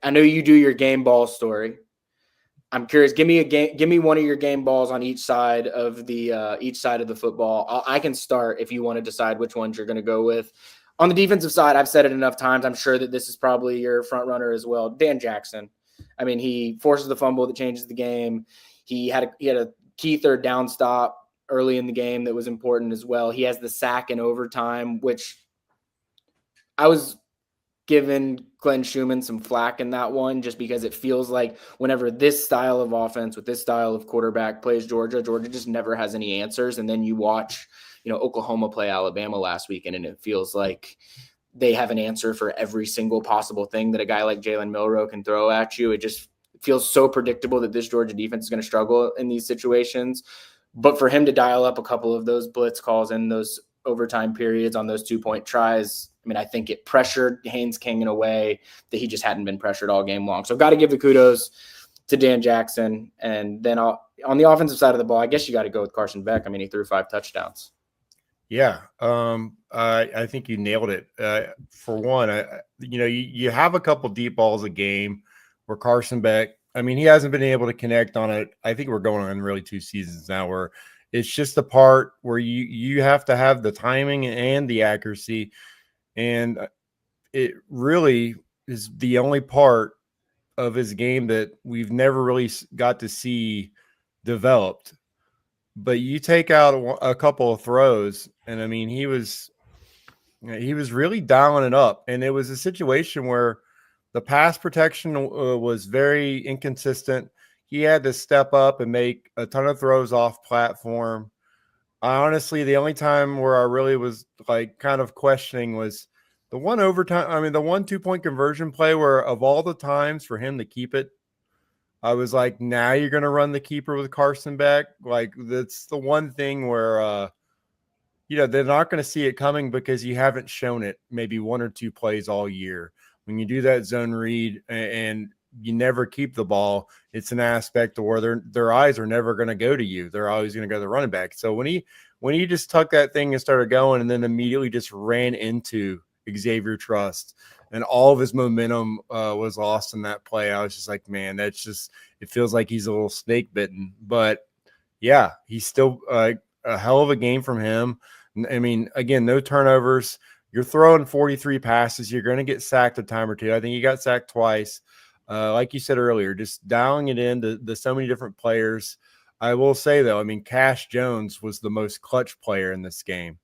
I know you do your game ball story. I'm curious. Give me one of your game balls on each side of the football. I can start if you want to decide which ones you're going to go with. On the defensive side, I've said it enough times. I'm sure that this is probably your front runner as well. Dan Jackson. I mean, he forces the fumble that changes the game. He had a key third down stop early in the game that was important as well. He has the sack in overtime, which I was given Glenn Schumann some flack in that one just because it feels like whenever this style of offense with this style of quarterback plays Georgia just never has any answers. And then you watch, Oklahoma play Alabama last weekend, and it feels like they have an answer for every single possible thing that a guy like Jalen Milroe can throw at you. It just feels so predictable that this Georgia defense is going to struggle in these situations. But for him to dial up a couple of those blitz calls in those overtime periods on those 2-point tries, I mean, I think it pressured Haynes King in a way that he just hadn't been pressured all game long. So got to give the kudos to Dan Jackson. And then on the offensive side of the ball, I guess you got to go with Carson Beck. I mean, he threw 5 touchdowns. Yeah, I think you nailed it. For one, you have a couple deep balls a game where Carson Beck, I mean, he hasn't been able to connect on it. I think we're going on really 2 seasons now where it's just the part where you have to have the timing and the accuracy. And it really is the only part of his game that we've never really got to see developed. But you take out a couple of throws, and I mean, he was really dialing it up. And it was a situation where the pass protection was very inconsistent. He had to step up and make a ton of throws off platform. Honestly, the only time where I really was like kind of questioning was the one overtime. I mean, the 1 2-point conversion play where of all the times for him to keep it, I was like, now you're going to run the keeper with Carson Beck. Like that's the one thing where, they're not going to see it coming because you haven't shown it maybe 1 or 2 plays all year. When you do that zone read and you never keep the ball, it's an aspect of where their eyes are never going to go to you. They're always going to go to the running back. So when he just tucked that thing and started going and then immediately just ran into Xavier Trust and all of his momentum was lost in that play, I was just like, man, it feels like he's a little snake bitten. But yeah, he's still a hell of a game from him. I mean, again, no turnovers. You're throwing 43 passes. You're going to get sacked a time or two. I think he got sacked twice. Like you said earlier, just dialing it in to so many different players. I will say, though, I mean, Cash Jones was the most clutch player in this game.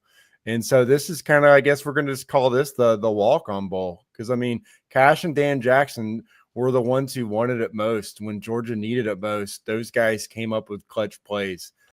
And so this is kind of, I guess we're going to just call this the walk-on bowl. Because, I mean, Cash and Dan Jackson were the ones who wanted it most. When Georgia needed it most, those guys came up with clutch plays.